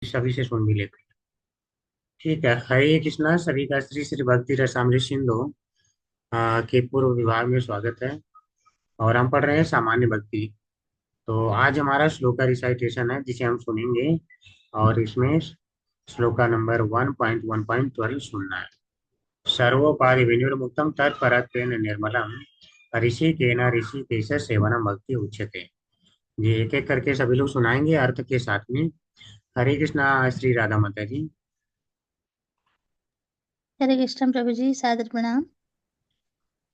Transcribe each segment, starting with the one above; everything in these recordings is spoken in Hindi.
सभी से सुन भी लेते हैं। ठीक है, हरे कृष्णा। सभी का श्री श्री भक्ति रसामृत सिंधु के पूर्व विभाग में स्वागत है। और हम पढ़ रहे हैं सामान्य भक्ति। तो आज हमारा श्लोका रिसाइटेशन है जिसे हम सुनेंगे। और इसमें श्लोका नंबर 1.1.12 सुनना है। सर्वोपाधि विनिर्मुक्तम तत्परत्वेन निर्मलम ऋषिकेन ऋषिकेश सेवनम भक्ति उच्यते। ये एक एक करके सभी लोग सुनाएंगे अर्थ के साथ में। हरे कृष्णा श्री राधा माता जी। हरे कृष्ण प्रभु जी, सादर प्रणाम।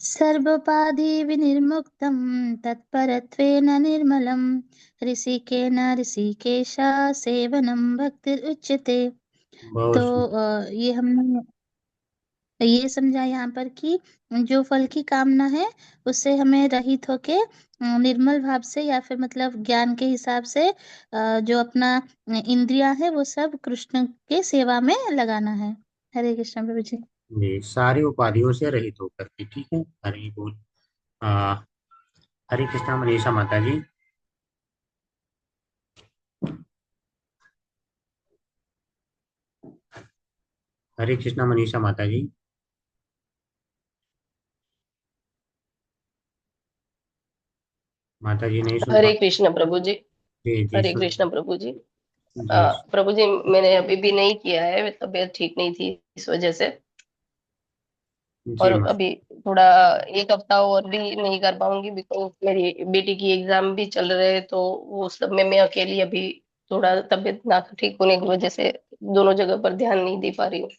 सर्वोपाधि विनिर्मुक्तं तत्परत्वेन निर्मलं ऋषिकेन ऋषिकेश सेवनं भक्तिरुच्यते। बहुत तो सुंदर। ये हमने ये समझा यहाँ पर कि जो फल की कामना है उससे हमें रहित होके निर्मल भाव से या फिर मतलब ज्ञान के हिसाब से जो अपना इंद्रियां है वो सब कृष्ण के सेवा में लगाना है। हरे कृष्ण प्रभु जी। जी, सारी उपाधियों से रहित होकर के। ठीक है, हरि बोल। आ, हरे कृष्णा मनीषा माता जी। हरे कृष्णा मनीषा माता जी। माता जी नहीं सुन पा। हरे कृष्ण प्रभु जी। जी जी हरे सुन। कृष्ण प्रभु जी। जी प्रभु जी, मैंने अभी भी नहीं किया है, तबीयत ठीक नहीं थी इस वजह से। और जी अभी थोड़ा एक हफ्ता और भी नहीं कर पाऊंगी, बिकॉज मेरी बेटी की एग्जाम भी चल रहे हैं, तो वो सब में मैं अकेली अभी थोड़ा तबीयत ना ठीक होने की वजह से दोनों जगह पर ध्यान नहीं दे पा रही हूँ।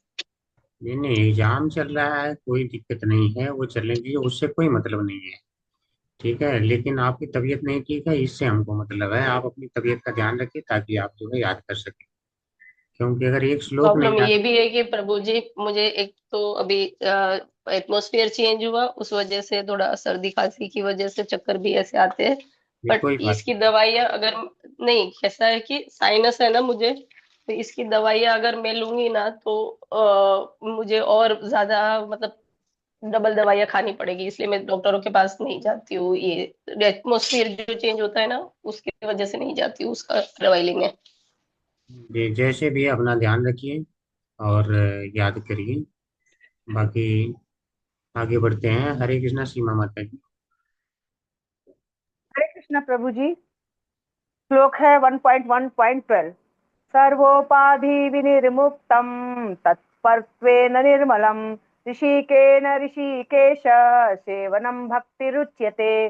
नहीं नहीं, एग्जाम चल रहा है, कोई दिक्कत नहीं है, वो चलने दीजिए, उससे कोई मतलब नहीं है। ठीक है, लेकिन आपकी तबीयत नहीं ठीक है इससे हमको मतलब है। आप अपनी तबीयत का ध्यान रखिए ताकि आप जो है याद कर सकें। क्योंकि अगर एक श्लोक नहीं प्रॉब्लम याद। ये भी है कि प्रभु जी, मुझे एक तो अभी एटमोसफियर चेंज हुआ, उस वजह से थोड़ा सर्दी खांसी की वजह से चक्कर भी ऐसे आते हैं। ये बट कोई बात इसकी दवाइयाँ अगर, नहीं कैसा है कि साइनस है ना मुझे, तो इसकी दवाइयाँ अगर मैं लूंगी ना तो मुझे और ज्यादा मतलब डबल दवाइयाँ खानी पड़ेगी, इसलिए मैं डॉक्टरों के पास नहीं जाती हूँ। ये एटमोसफियर जो चेंज होता है ना, उसकी वजह से नहीं जाती हूँ उसका दवाई लेने। नहीं। जैसे भी है, अपना ध्यान रखिए और याद करिए। बाकी आगे बढ़ते हैं। हरे कृष्णा सीमा माता जी। हरे कृष्ण प्रभु जी। श्लोक है 1.1.12। सर्वोपाधि विनिर्मुक्तम तत्पर्त्वेन निर्मलम ऋषिकेन ऋषिकेश सेवनम भक्ति रुच्यते।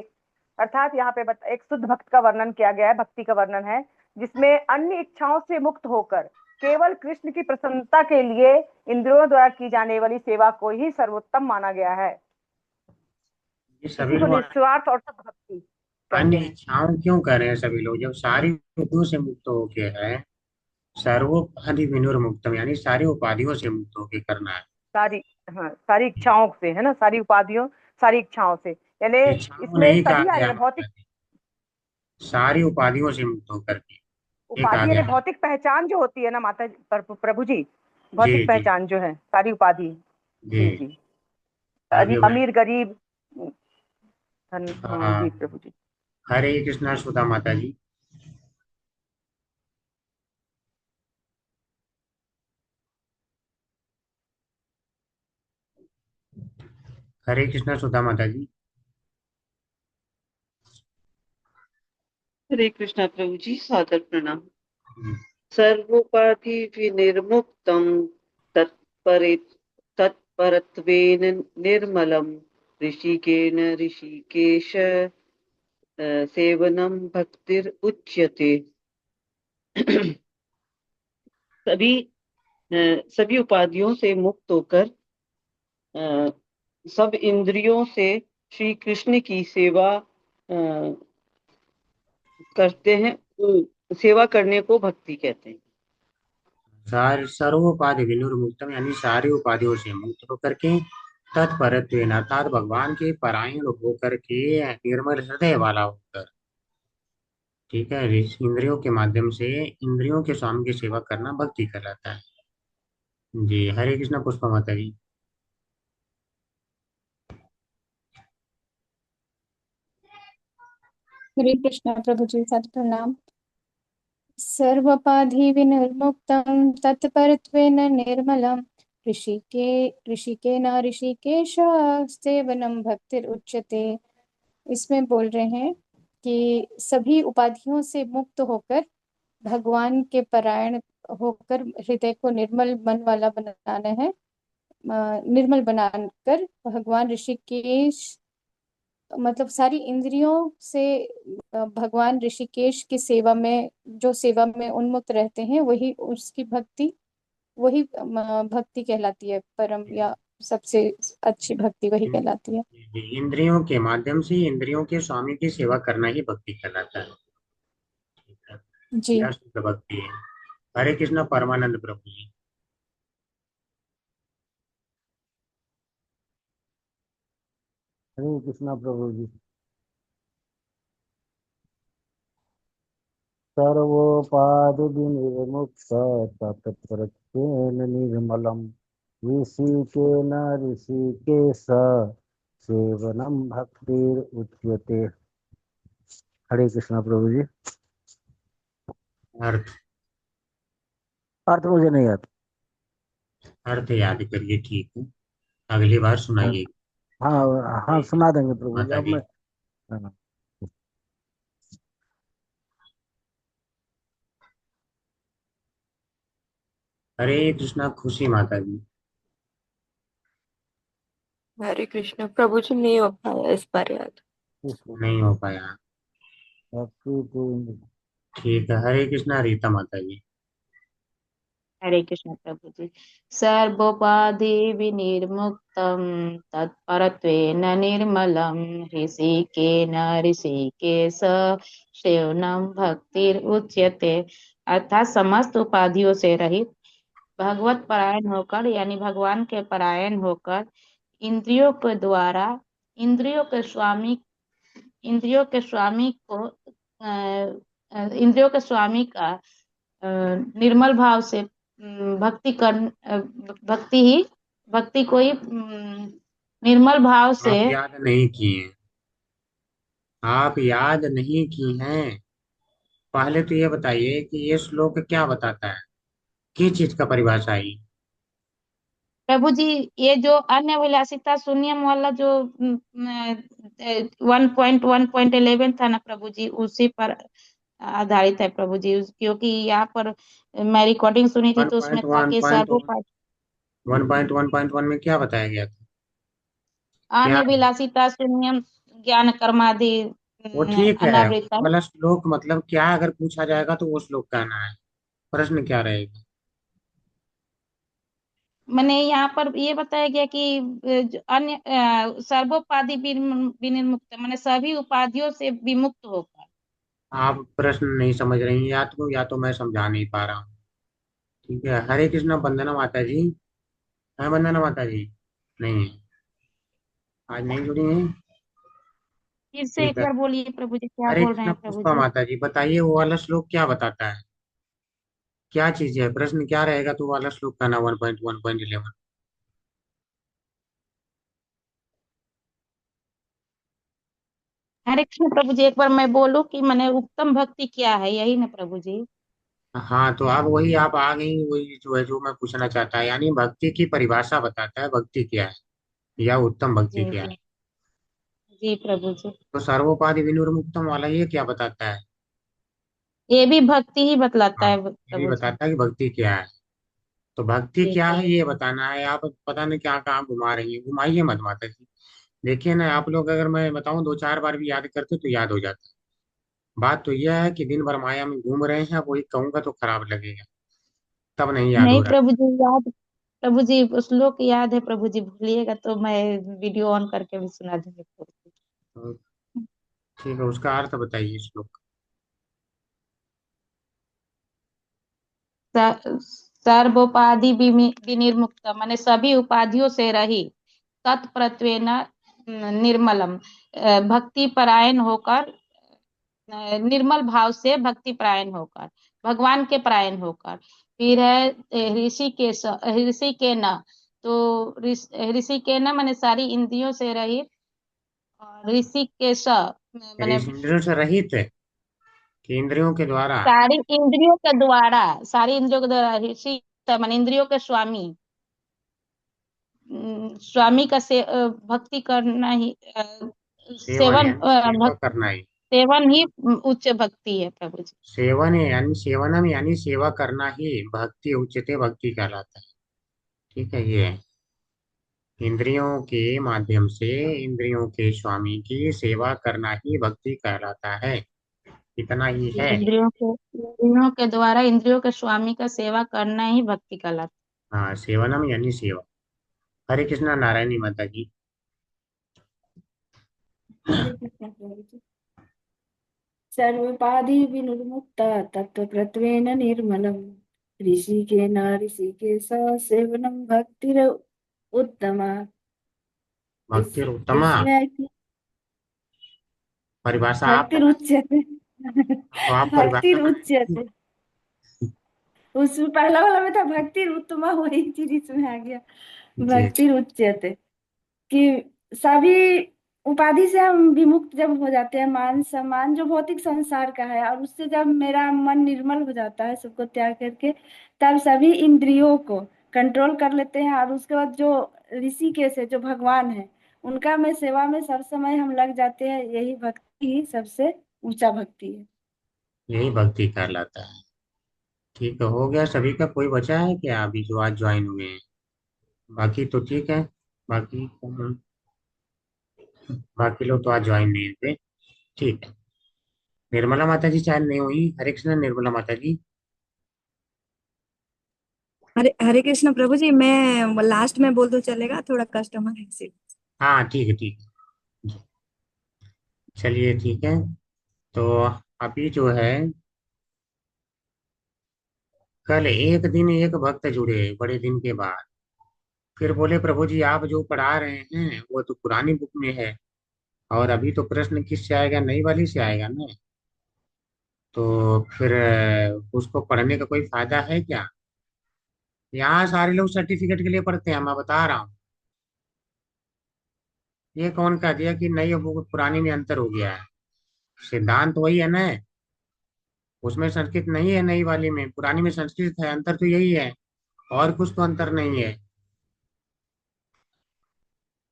अर्थात यहाँ पे एक शुद्ध भक्त का वर्णन किया गया है, भक्ति का वर्णन है जिसमें अन्य इच्छाओं से मुक्त होकर केवल कृष्ण की प्रसन्नता के लिए इंद्रियों द्वारा की जाने वाली सेवा को ही सर्वोत्तम माना गया है। ये इसी सभी को लोग निस्वार्थ और शुद्ध भक्ति कहते अन्य हैं। इच्छाओं क्यों कर रहे हैं सभी लोग, जब सारी उपाधियों से मुक्त होके है। सर्वोपाधि विनिर्मुक्तम यानी सारी उपाधियों से मुक्त होके करना है। सारी, हाँ, सारी इच्छाओं से है ना, सारी उपाधियों, सारी इच्छाओं से, यानी इच्छाओं इसमें नहीं कहा सभी आ गया जाएगा। माता भौतिक जी, सारी उपाधियों से मुक्त होकर के ये कहा उपाधि यानी गया है। भौतिक पहचान जो होती है ना माता जी, प्रभु जी, जी भौतिक जी पहचान जो है सारी उपाधि। जी। जी जी। आगे बढ़। अमीर गरीब, हाँ जी हाँ, प्रभु जी। हरे कृष्णा सुधा माता जी। हरे कृष्णा सुधा माता जी। हरे कृष्णा प्रभु जी, सादर प्रणाम। हम्म, सर्वोपाधि विनिर्मुक्तं तत्परे तत्परत्वेन निर्मलं ऋषिकेन ऋषिकेश सेवनं भक्तिर उच्यते। सभी सभी उपाधियों से मुक्त होकर अ, सब इंद्रियों से श्री कृष्ण की सेवा करते हैं। सेवा करने को भक्ति कहते हैं। सारी सर्वोपाधि विनिर्मुक्तम यानी सारी उपाधियों से मुक्त होकर के तत्परत्वेन अर्थात भगवान के परायण होकर के निर्मल हृदय वाला होकर। ठीक है, इंद्रियों के माध्यम से इंद्रियों के स्वामी की सेवा करना भक्ति कहलाता है। जी, हरे कृष्णा पुष्पा माता जी। हरे कृष्णा प्रभु जी, सत प्रणाम। सर्वोपाधि विनिर्मुक्तं तत्परत्वेन निर्मलं ऋषिकेन ऋषिकेश सेवनम भक्तिरुच्यते। इसमें बोल रहे हैं कि सभी उपाधियों से मुक्त होकर भगवान के परायण होकर हृदय को निर्मल मन वाला बनाना है। निर्मल बनाकर भगवान ऋषिकेश मतलब सारी इंद्रियों से भगवान ऋषिकेश की सेवा में जो सेवा में उन्मुक्त रहते हैं वही उसकी भक्ति वही भक्ति कहलाती है। परम या सबसे अच्छी भक्ति वही इन- कहलाती है। इंद्रियों के माध्यम से इंद्रियों के स्वामी की सेवा करना ही भक्ति कहलाता है। ठीक है, जी। यह शुद्ध भक्ति है। हरे कृष्ण परमानंद प्रभु जी। हरे कृष्णा प्रभु जी। सर्वोपाधि विनिर्मुक्त तत्प्रत्येन निर्मलम ऋषिकेन ऋषिकेश सेवनम भक्तिर उच्यते। हरे कृष्णा प्रभु जी। अर्थ अर्थ मुझे नहीं आता। अर्थ याद करिए, ठीक है, अगली बार सुनाइए। हाँ हाँ, सुना देंगे प्रभु जी। माता अब जी। मैं हाँ। हरे कृष्णा खुशी माता जी। हरे कृष्ण प्रभु जी, नहीं हो पाया इस बार याद। नहीं हो पाया। ठीक है, हरे कृष्णा रीता माता जी। हरे कृष्ण प्रभु जी। सर्वोपाधि विनिर्मुक्तं तत्परत्वेन निर्मलं ऋषिकेन ऋषिकेश सेवनम भक्तिर उच्यते। अर्थात समस्त उपाधियों से रहित भगवत परायण होकर यानी भगवान के परायण होकर इंद्रियों के द्वारा इंद्रियों के स्वामी इंद्रियों के स्वामी को इंद्रियों के स्वामी का निर्मल भाव से भक्ति ही भक्ति को ही निर्मल भाव से। आप याद नहीं किए, आप याद नहीं की हैं। पहले तो ये बताइए कि ये श्लोक क्या बताता है, किस चीज का परिभाषा है ये? प्रभु जी, ये जो अन्य विलासिता शून्यम वाला जो 1.1.11 था ना प्रभु जी, उसी पर आधारित है प्रभु जी। क्योंकि यहाँ पर मैं रिकॉर्डिंग सुनी थी वन तो उसमें पॉइंट था वन कि पॉइंट सर्वोपरि 1.1.1 में क्या बताया गया था? क्या अन्य है? विलासिता शून्यम ज्ञान कर्मादि वो ठीक है, वो अनावृतम। वाला श्लोक मतलब क्या अगर पूछा जाएगा तो वो श्लोक कहना है। प्रश्न क्या रहेगा? मैंने यहाँ पर ये बताया गया कि जो अन्य सर्वोपाधि विनिर्मुक्त मैंने सभी उपाधियों से विमुक्त होकर। आप प्रश्न नहीं समझ रही हैं, या तो मैं समझा नहीं पा रहा हूँ। ठीक है, हरे कृष्णा वंदना माता जी। है वंदना माता जी? नहीं है, आज नहीं जुड़ी हैं। फिर से ठीक एक है, बार बोलिए प्रभु जी, क्या हरे बोल रहे कृष्णा हैं प्रभु पुष्पा जी। माता जी, बताइए वो वाला श्लोक क्या बताता है, क्या चीज है? प्रश्न क्या रहेगा तो वो वाला श्लोक का ना 1.1.11। हरे कृष्ण प्रभु जी, एक बार मैं बोलूं कि मैंने उत्तम भक्ति क्या है, यही ना प्रभु जी। हाँ, तो अब वही आप आ गई, वही जो है जो मैं पूछना चाहता है, यानी भक्ति की परिभाषा बताता है, भक्ति क्या है या उत्तम भक्ति जी क्या है। जी जी प्रभु जी। तो सर्वोपाधि विनिर्मुक्तम वाला ये क्या बताता है? ये भी भक्ति ही बतलाता हाँ, है ये भी प्रभु जी। बताता है कि भक्ति क्या है। तो भक्ति जी क्या है प्रभु। ये बताना है। आप पता नहीं क्या कहाँ घुमा रही है, घुमाइए मत माता जी। देखिए ना, आप लोग अगर मैं बताऊं 2-4 बार भी याद करते तो याद हो जाता। बात तो यह है कि दिन भर माया में घूम रहे हैं, वही कहूंगा तो खराब लगेगा, तब नहीं याद हो नहीं रहा प्रभु जी, याद प्रभु जी श्लोक याद है प्रभु जी, भूलिएगा तो मैं वीडियो ऑन करके भी सुना दूंगी प्रभु जी। है। तो ठीक है, उसका अर्थ बताइए श्लोक। सर्वोपाधि विनिर्मुक्त माने सभी उपाधियों से रहित तत्प्रत्वेन निर्मलम भक्ति परायण होकर निर्मल भाव से भक्ति परायण होकर भगवान के परायण होकर। फिर है ऋषि के न। तो ऋषि के न माने सारी इंद्रियों से रहित और ऋषि के स माने ऋषि इंद्रियों से रहित है, कि इंद्रियों के द्वारा। सारी इंद्रियों के द्वारा ऋषि मन इंद्रियों के स्वामी, स्वामी का भक्ति करना ही सेवन सेवन यानी सेवा करना ही। सेवन ही उच्च भक्ति है प्रभु जी। सेवन है यानी सेवनम यानी सेवा करना ही भक्ति उच्चते भक्ति कहलाता है। ठीक है, ये है। इंद्रियों के माध्यम से इंद्रियों के स्वामी की सेवा करना ही भक्ति कहलाता है। इतना ही है। इंद्रियों के द्वारा इंद्रियों के स्वामी का सेवा करना ही भक्ति कहलाता हाँ, सेवनम यानी सेवा। हरे कृष्णा नारायणी माता की। हरे कृष्ण प्रभु जी। सर्वोपाधि विनिर्मुक्त तत्व प्रत्वेन निर्मलम ऋषिकेन ऋषिकेश सेवनम भक्तिर उत्तमा। भक्ति उत्तमा इसमें परिभाषा आप भक्तिर उच्यते, तो आप भक्तिर परिभाषा उच्यते, उसमें पहला वाला में था भक्तिर उत्तमा, वही चीज इसमें आ गया जी भक्तिर उच्यते। कि सभी उपाधि से हम विमुक्त जब हो जाते हैं, मान सम्मान जो भौतिक संसार का है, और उससे जब मेरा मन निर्मल हो जाता है सबको त्याग करके, तब सभी इंद्रियों को कंट्रोल कर लेते हैं। और उसके बाद जो ऋषिकेश है, जो भगवान है, उनका में सेवा में सब समय हम लग जाते हैं। यही भक्ति ही सबसे ऊंचा भक्ति है। यही भक्ति कहलाता है। ठीक है, हो गया सभी का। कोई बचा है क्या अभी जो आज ज्वाइन हुए हैं? बाकी तो ठीक है। बाकी बाकी लोग तो आज ज्वाइन नहीं थे। ठीक है। निर्मला माता जी शायद नहीं हुई। हरे कृष्ण निर्मला माता जी। हरे हरे कृष्ण प्रभु जी, मैं लास्ट में बोल दूं चलेगा? थोड़ा कस्टमर है इसीलिए। हाँ ठीक है, ठीक है जी। चलिए ठीक है। तो अभी जो है, कल एक दिन एक भक्त जुड़े बड़े दिन के बाद। फिर बोले प्रभु जी आप जो पढ़ा रहे हैं वो तो पुरानी बुक में है, और अभी तो प्रश्न किससे आएगा, नई वाली से आएगा ना। तो फिर उसको पढ़ने का कोई फायदा है क्या? यहाँ सारे लोग सर्टिफिकेट के लिए पढ़ते हैं, मैं बता रहा हूँ। ये कौन कह दिया कि नई और बुक पुरानी में अंतर हो गया है? सिद्धांत वही है ना। उसमें संस्कृत नहीं है नई वाली में, पुरानी में संस्कृत है। अंतर तो यही है, और कुछ तो अंतर नहीं है।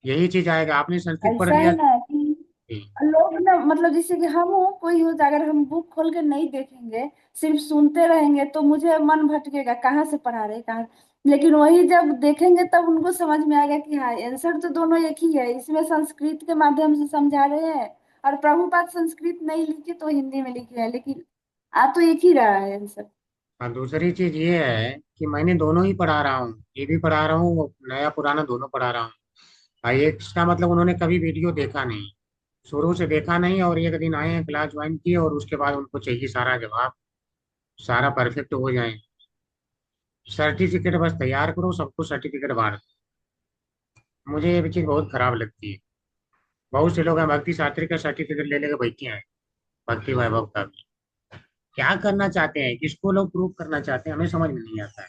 यही चीज आएगा। आपने संस्कृत पढ़ ऐसा लिया है ना कि जी। लोग ना, मतलब जैसे कि हम हो, कोई हो, अगर हम बुक खोल के नहीं देखेंगे, सिर्फ सुनते रहेंगे, तो मुझे मन भटकेगा कहाँ से पढ़ा रहे कहाँ। लेकिन वही जब देखेंगे तब उनको समझ में आएगा कि हाँ, आंसर तो दोनों एक ही है। इसमें संस्कृत के माध्यम से समझा रहे हैं, और प्रभुपाद संस्कृत नहीं लिखे तो हिंदी में लिखे हैं, लेकिन आ तो एक ही रहा है आंसर। और दूसरी चीज ये है कि मैंने दोनों ही पढ़ा रहा हूँ, ये भी पढ़ा रहा हूँ, नया पुराना दोनों पढ़ा रहा हूँ। और ये इसका मतलब उन्होंने कभी वीडियो देखा नहीं, शुरू से देखा नहीं, और एक दिन आए हैं, क्लास ज्वाइन की, और उसके बाद उनको चाहिए सारा जवाब, सारा परफेक्ट हो जाए। सर्टिफिकेट बस तैयार करो, सबको सर्टिफिकेट बांट दो। मुझे ये चीज बहुत खराब लगती है। बहुत से लोग हैं भक्ति शास्त्री का सर्टिफिकेट ले लेके बैठे हैं, भक्ति वैभव का भी। क्या करना चाहते हैं, किसको लोग प्रूव करना चाहते हैं, हमें समझ में नहीं आता है।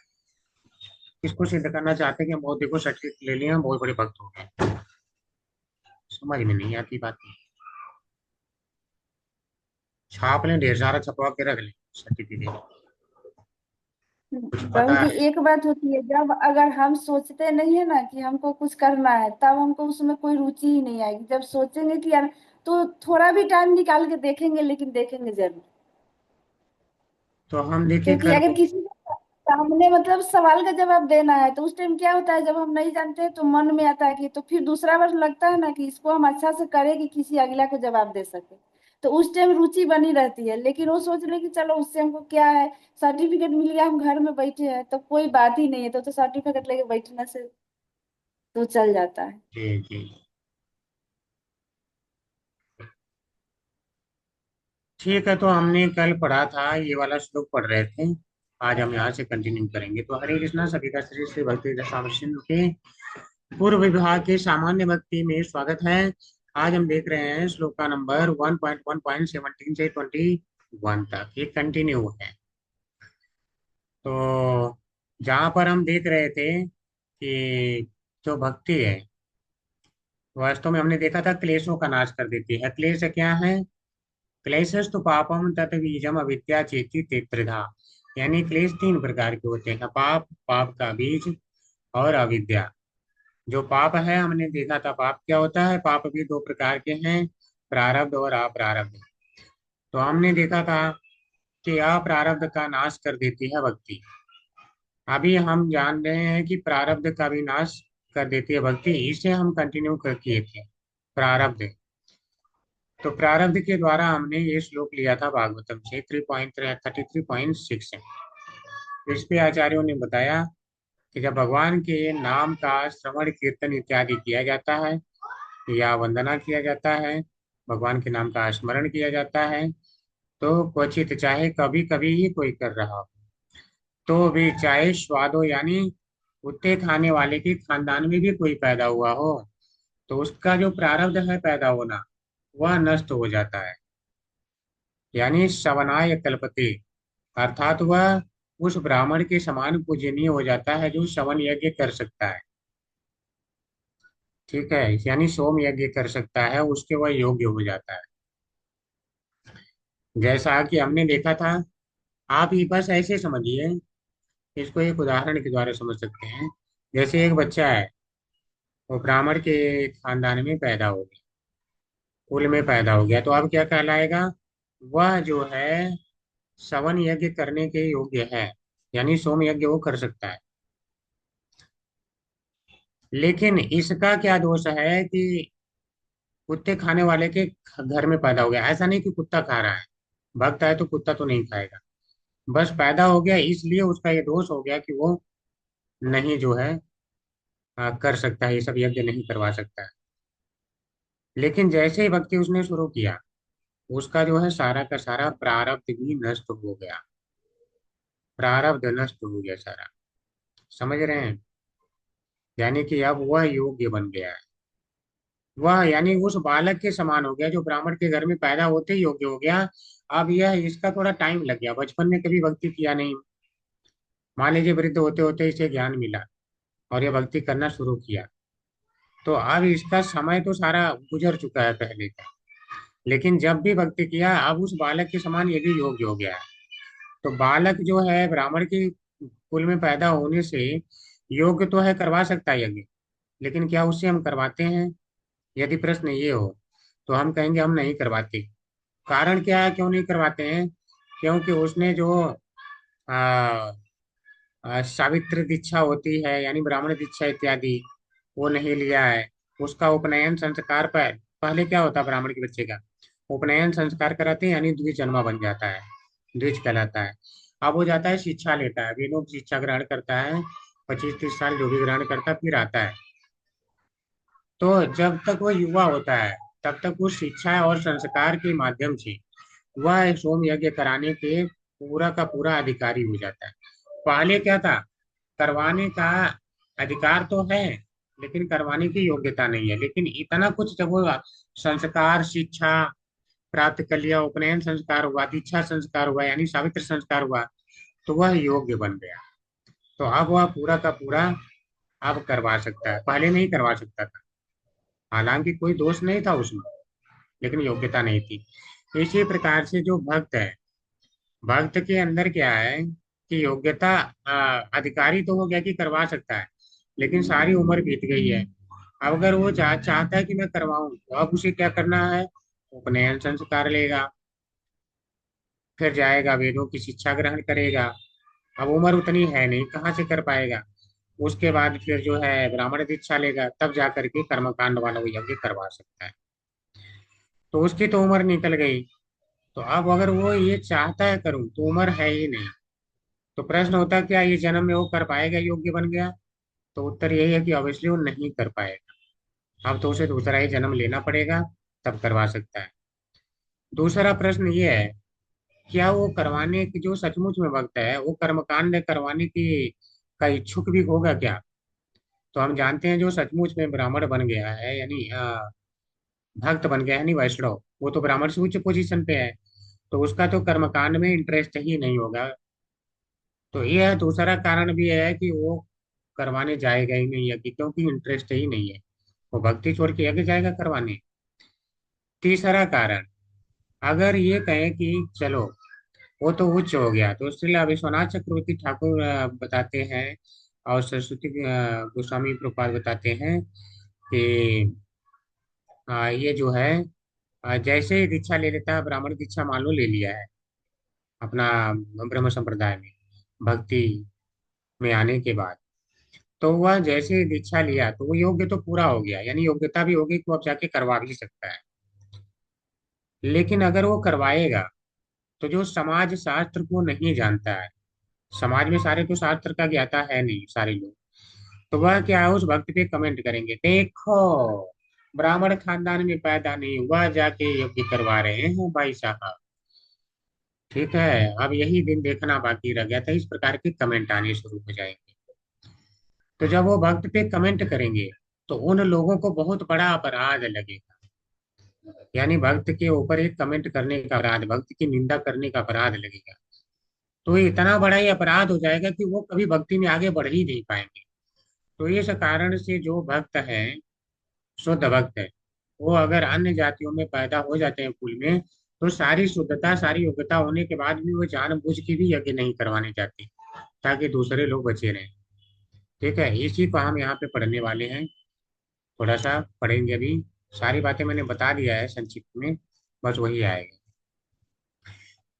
किसको सिद्ध करना चाहते हैं कि हम बहुत, देखो सर्टिफिकेट ले लिए, हम बहुत बड़े भक्त हो गए। समझ में नहीं आती बात। छाप लें, ढेर सारा छपवा के रख लें सर्टिफिकेट। कुछ प्रभु पता जी, है? एक बात होती है, जब अगर हम सोचते नहीं है ना कि हमको कुछ करना है, तब हमको उसमें कोई रुचि ही नहीं आएगी। जब सोचेंगे कि यार, तो थोड़ा भी टाइम निकाल के देखेंगे, लेकिन देखेंगे जरूर। तो हम देखिए क्योंकि कल अगर किसी के सामने मतलब सवाल का जवाब देना है, तो उस टाइम क्या होता है, जब हम नहीं जानते हैं तो मन में आता है कि, तो फिर दूसरा बार लगता है ना कि इसको हम अच्छा से करें कि किसी अगला को जवाब दे सके। तो उस टाइम रुचि बनी रहती है। लेकिन वो सोच रहे कि चलो उससे हमको क्या है, सर्टिफिकेट मिल गया, हम घर में बैठे हैं, तो कोई बात ही नहीं है, तो सर्टिफिकेट लेके बैठने से तो चल जाता है। जी जी। ठीक है, तो हमने कल पढ़ा था, ये वाला श्लोक पढ़ रहे थे। आज हम यहाँ से कंटिन्यू करेंगे। तो हरे कृष्णा, सभी का श्री श्री भक्ति रसामृत सिंधु के पूर्व विभाग के सामान्य भक्ति में स्वागत है। आज हम देख रहे हैं श्लोक का नंबर 1.1.17 से 21 तक, ये कंटिन्यू है। तो जहाँ पर हम देख रहे थे कि जो भक्ति है, वास्तव में हमने देखा था क्लेशों का नाश कर देती है। क्लेश क्या है? क्लेशस्तु पापम तत् बीजम अविद्या चेति ते त्रिधा। यानी क्लेश तीन प्रकार के होते हैं, पाप, पाप का बीज, और अविद्या। जो पाप है, हमने देखा था पाप क्या होता है। पाप भी दो प्रकार के हैं, प्रारब्ध और अप्रारब्ध। तो हमने देखा था कि अप्रारब्ध का नाश कर देती है भक्ति। अभी हम जान रहे हैं कि प्रारब्ध का भी नाश कर देती है भक्ति। इसे हम कंटिन्यू कर किए थे, प्रारब्ध। तो प्रारब्ध के द्वारा हमने ये श्लोक लिया था भागवतम से 3.33.6 से। इस पे आचार्यों ने बताया कि जब भगवान के नाम का श्रवण कीर्तन इत्यादि किया जाता है या वंदना किया जाता है, भगवान के नाम का स्मरण किया जाता है, तो क्वचित, चाहे कभी कभी ही कोई कर रहा हो, तो भी चाहे स्वादो यानी कुत्ते खाने वाले के खानदान में भी कोई पैदा हुआ हो, तो उसका जो प्रारब्ध है पैदा होना, वह नष्ट हो जाता है। यानी शवनाय कल्पते, अर्थात वह उस ब्राह्मण के समान पूजनीय हो जाता है जो शवन यज्ञ कर सकता है। ठीक है, यानी सोम यज्ञ कर सकता है, उसके वह योग्य हो जाता है। जैसा कि हमने देखा था, आप ही बस ऐसे समझिए, इसको एक उदाहरण के द्वारा समझ सकते हैं। जैसे एक बच्चा है, वो ब्राह्मण के खानदान में पैदा हो गया, कुल में पैदा हो गया, तो अब क्या कहलाएगा? वह जो है सवन यज्ञ करने के योग्य है, यानी सोम यज्ञ वो कर सकता है। लेकिन इसका क्या दोष है कि कुत्ते खाने वाले के घर में पैदा हो गया। ऐसा नहीं कि कुत्ता खा रहा है, भक्त है तो कुत्ता तो नहीं खाएगा, बस पैदा हो गया, इसलिए उसका ये दोष हो गया कि वो नहीं जो है कर सकता है, ये सब यज्ञ नहीं करवा सकता है। लेकिन जैसे ही भक्ति उसने शुरू किया, उसका जो है सारा का सारा प्रारब्ध भी नष्ट हो गया, प्रारब्ध नष्ट हो गया सारा। समझ रहे हैं? यानी कि अब वह योग्य बन गया है, वह यानी उस बालक के समान हो गया जो ब्राह्मण के घर में पैदा होते ही योग्य हो गया। अब यह इसका थोड़ा टाइम लग गया, बचपन में कभी भक्ति किया नहीं, मान लीजिए वृद्ध होते होते इसे ज्ञान मिला और यह भक्ति करना शुरू किया, तो अब इसका समय तो सारा गुजर चुका है पहले का। लेकिन जब भी भक्ति किया, अब उस बालक के समान ये भी योग्य हो गया है। तो बालक जो है ब्राह्मण की कुल में पैदा होने से योग्य तो है, करवा सकता है यज्ञ, लेकिन क्या उससे हम करवाते हैं? यदि प्रश्न ये हो तो हम कहेंगे हम नहीं करवाते। कारण क्या है क्यों नहीं करवाते हैं? क्योंकि उसने जो आ, सावित्र दीक्षा होती है, यानी ब्राह्मण दीक्षा इत्यादि, वो नहीं लिया है। उसका उपनयन संस्कार पर पहले क्या होता है, ब्राह्मण के बच्चे का उपनयन संस्कार कराते हैं, यानी द्विजन्मा बन जाता है, द्विज कहलाता है। अब वो जाता है शिक्षा लेता है, वेदों की शिक्षा ग्रहण करता है, 25-30 साल जो भी ग्रहण करता है, फिर आता है। तो जब तक वो युवा होता है, तब तक उस शिक्षा और संस्कार के माध्यम से वह सोम यज्ञ कराने के पूरा का पूरा अधिकारी हो जाता है। पहले क्या था, करवाने का अधिकार तो है, लेकिन करवाने की योग्यता नहीं है। लेकिन इतना कुछ जब वो संस्कार, शिक्षा प्राप्त कर लिया, उपनयन संस्कार हुआ, दीक्षा संस्कार हुआ, यानी सावित्र संस्कार हुआ, तो वह योग्य बन गया। तो अब वह पूरा का पूरा अब करवा सकता है, पहले नहीं करवा सकता था। हालांकि कोई दोष नहीं था उसमें, लेकिन योग्यता नहीं थी। इसी प्रकार से जो भक्त है, भक्त के अंदर क्या है कि योग्यता, अधिकारी तो हो गया कि करवा सकता है, लेकिन सारी उम्र बीत गई है। अब अगर वो चाहता है कि मैं करवाऊं, तो अब उसे क्या करना है? उपनयन संस्कार लेगा, फिर जाएगा वेदों की शिक्षा ग्रहण करेगा। अब उम्र उतनी है नहीं, कहाँ से कर पाएगा? उसके बाद फिर जो है ब्राह्मण दीक्षा लेगा, तब जाकर के कर्मकांड वाला वो यज्ञ करवा सकता है। तो उसकी तो उम्र निकल गई। तो अब अगर वो ये चाहता है करूं, तो उम्र है ही नहीं। तो प्रश्न होता है क्या ये जन्म में वो कर पाएगा, योग्य बन गया? तो उत्तर यही है कि ऑब्वियसली वो नहीं कर पाएगा। अब तो उसे दूसरा ही जन्म लेना पड़ेगा, तब करवा सकता है। दूसरा प्रश्न ये है, क्या वो करवाने की, जो सचमुच में भक्त है, वो कर्मकांड करवाने की का इच्छुक भी होगा क्या? तो हम जानते हैं जो सचमुच में ब्राह्मण बन गया है, यानी भक्त बन गया है, यानी वैष्णव, वो तो ब्राह्मण से उच्च पोजीशन पे है, तो उसका तो कर्मकांड में इंटरेस्ट ही नहीं होगा। तो यह दूसरा कारण भी है कि वो करवाने जाएगा ही नहीं यज्ञ, क्योंकि इंटरेस्ट ही नहीं है, वो भक्ति छोड़ के यज्ञ जाएगा करवाने। तीसरा कारण, अगर ये कहें कि चलो वो तो उच्च हो गया, तो इसलिए विश्वनाथ चक्रवर्ती ठाकुर बताते हैं और सरस्वती गोस्वामी प्रभुपाद बताते हैं कि ये जो है जैसे ही दीक्षा ले लेता है, ब्राह्मण दीक्षा मान लो ले लिया है अपना ब्रह्म संप्रदाय में, भक्ति में आने के बाद, तो वह जैसे ही दीक्षा लिया तो वो योग्य तो पूरा हो गया, यानी योग्यता भी होगी कि वो अब जाके करवा भी सकता है। लेकिन अगर वो करवाएगा तो जो समाज शास्त्र को नहीं जानता है, समाज में सारे तो शास्त्र का ज्ञाता है नहीं सारे लोग, तो वह क्या है, उस भक्त पे कमेंट करेंगे, देखो ब्राह्मण खानदान में पैदा नहीं हुआ, जाके यज्ञ करवा रहे हैं भाई साहब। ठीक है, अब यही दिन देखना बाकी रह गया था, इस प्रकार के कमेंट आने शुरू हो जाएंगे। तो जब वो भक्त पे कमेंट करेंगे तो उन लोगों को बहुत बड़ा अपराध लगेगा, यानी भक्त के ऊपर एक कमेंट करने का अपराध, भक्त की निंदा करने का अपराध लगेगा। तो ये इतना बड़ा ही अपराध हो जाएगा कि वो कभी भक्ति में आगे बढ़ ही नहीं पाएंगे। तो इस कारण से जो भक्त है, शुद्ध भक्त है, वो अगर अन्य जातियों में पैदा हो जाते हैं कुल में, तो सारी शुद्धता सारी योग्यता होने के बाद भी वो जानबूझ के भी यज्ञ नहीं करवाने चाहते ताकि दूसरे लोग बचे रहें। ठीक है, इसी को हम यहाँ पे पढ़ने वाले हैं, थोड़ा सा पढ़ेंगे अभी। सारी बातें मैंने बता दिया है संक्षिप्त में, बस वही आएगा।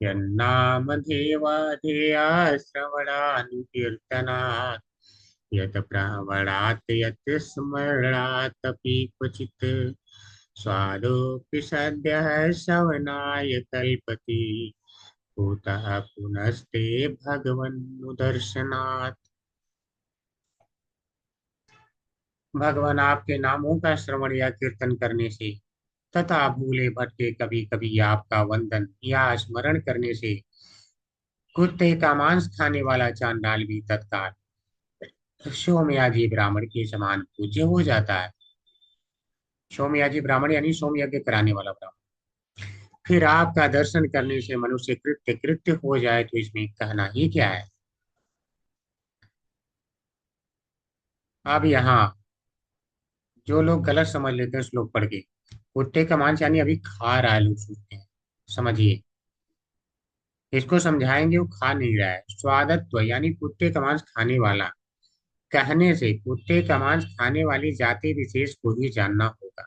यन्नामधेवाधेया श्रवणानुकीर्तनात् यत् प्रवणात् यत् स्मरणादपि क्वचित् स्वादोऽपि सद्यः श्रवणाय कल्पते कुतः पुनस्ते भगवन्नुदर्शनात्। भगवान आपके नामों का श्रवण या कीर्तन करने से तथा भूले भटके कभी कभी आपका वंदन या स्मरण करने से कुत्ते का मांस खाने वाला चांडाल भी तत्काल सोमयाजी ब्राह्मण के समान पूज्य हो जाता है। सोमयाजी ब्राह्मण यानी सोम यज्ञ कराने वाला ब्राह्मण। फिर आपका दर्शन करने से मनुष्य कृत्य कृत्य हो जाए, तो इसमें कहना ही क्या है। अब यहाँ जो लोग गलत समझ लेते हैं श्लोक पढ़ के, कुत्ते का मांस यानी अभी खा रहा है, लोग सोचते हैं, समझिए इसको समझाएंगे, वो खा नहीं रहा है। स्वादत्व यानी कुत्ते का मांस खाने वाला, कहने से कुत्ते का मांस खाने वाली जाति विशेष को ही जानना होगा।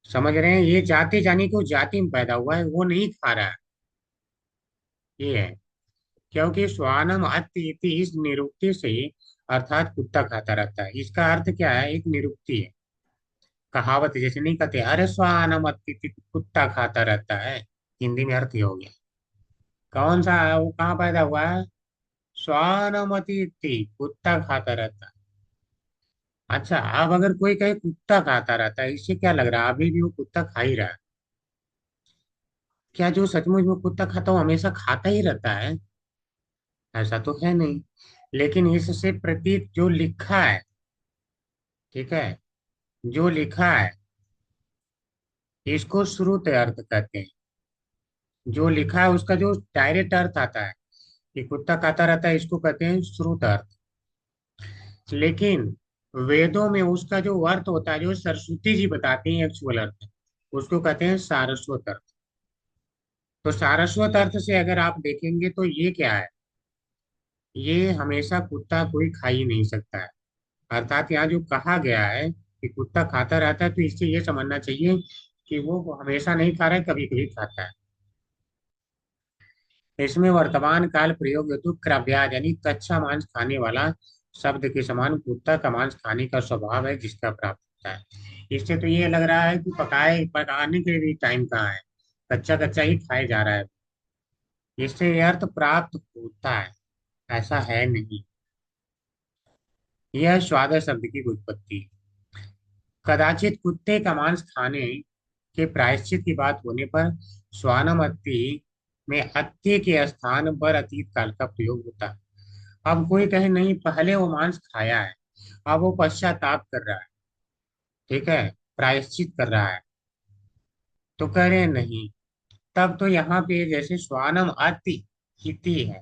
समझ रहे हैं, ये जाति जानी को जाति में पैदा हुआ है, वो नहीं खा रहा है, ये है। क्योंकि स्वानम अति इति इस निरुक्ति से, अर्थात कुत्ता खाता रहता है, इसका अर्थ क्या है, एक निरुक्ति है, कहावत जैसे नहीं कहते अरे स्वानम अति इति कुत्ता खाता रहता है, हिंदी में अर्थ ये हो गया। कौन सा है वो, कहाँ पैदा हुआ है, स्वानम अति इति कुत्ता खाता रहता है। अच्छा, अब अगर कोई कहे कुत्ता खाता रहता है, इससे क्या लग रहा है, अभी भी वो कुत्ता खा ही रहा है क्या? जो सचमुच में कुत्ता खाता है वो हमेशा खाता ही रहता है? ऐसा तो है नहीं। लेकिन इससे प्रतीत जो लिखा है, ठीक है, जो लिखा है इसको श्रुत अर्थ कहते हैं। जो लिखा है उसका जो डायरेक्ट अर्थ आता है कि कुत्ता खाता रहता है, इसको कहते हैं श्रुत अर्थ। लेकिन वेदों में उसका जो अर्थ होता है, जो सरस्वती जी बताते हैं एक्चुअल अर्थ, उसको कहते हैं सारस्वत अर्थ। तो सारस्वत अर्थ से अगर आप देखेंगे तो ये क्या है, ये हमेशा कुत्ता कोई खा ही नहीं सकता है। अर्थात यहाँ जो कहा गया है कि कुत्ता खाता रहता है, तो इससे ये समझना चाहिए कि वो हमेशा नहीं खा रहा है, कभी कभी खाता है। इसमें वर्तमान काल प्रयोग हेतु क्रव्याज यानी कच्चा मांस खाने वाला शब्द के समान कुत्ता का मांस खाने का स्वभाव है जिसका प्राप्त होता है। इससे तो ये लग रहा है कि पकाने के भी टाइम कहाँ है, कच्चा कच्चा ही खाया जा रहा है, इससे ये अर्थ प्राप्त होता है, ऐसा है नहीं। यह स्वाद शब्द की उत्पत्ति। कदाचित कुत्ते का मांस खाने के प्रायश्चित की बात होने पर स्वानम अत्ति में अत्ति के स्थान पर अतीत काल का प्रयोग होता है। अब कोई कहे नहीं, पहले वो मांस खाया है, अब वो पश्चाताप कर रहा है, ठीक है, प्रायश्चित कर रहा है, तो कह रहे हैं नहीं, तब तो यहाँ पे जैसे स्वानम अति इति है,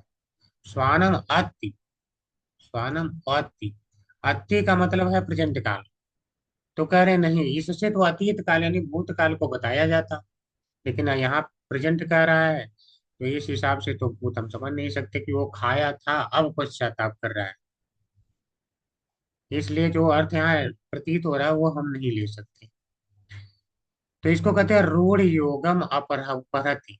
स्वानम अति, स्वानम अति, अति का मतलब है प्रेजेंट काल, तो कह रहे नहीं, इससे तो अतीत काल यानी भूतकाल को बताया जाता। लेकिन यहाँ प्रेजेंट कह रहा है, तो इस हिसाब से तो भूत हम समझ नहीं सकते कि वो खाया था अब पश्चाताप कर रहा है। इसलिए जो अर्थ यहाँ प्रतीत हो रहा है वो हम नहीं ले सकते। तो इसको कहते हैं रूढ़ योगम अपरति।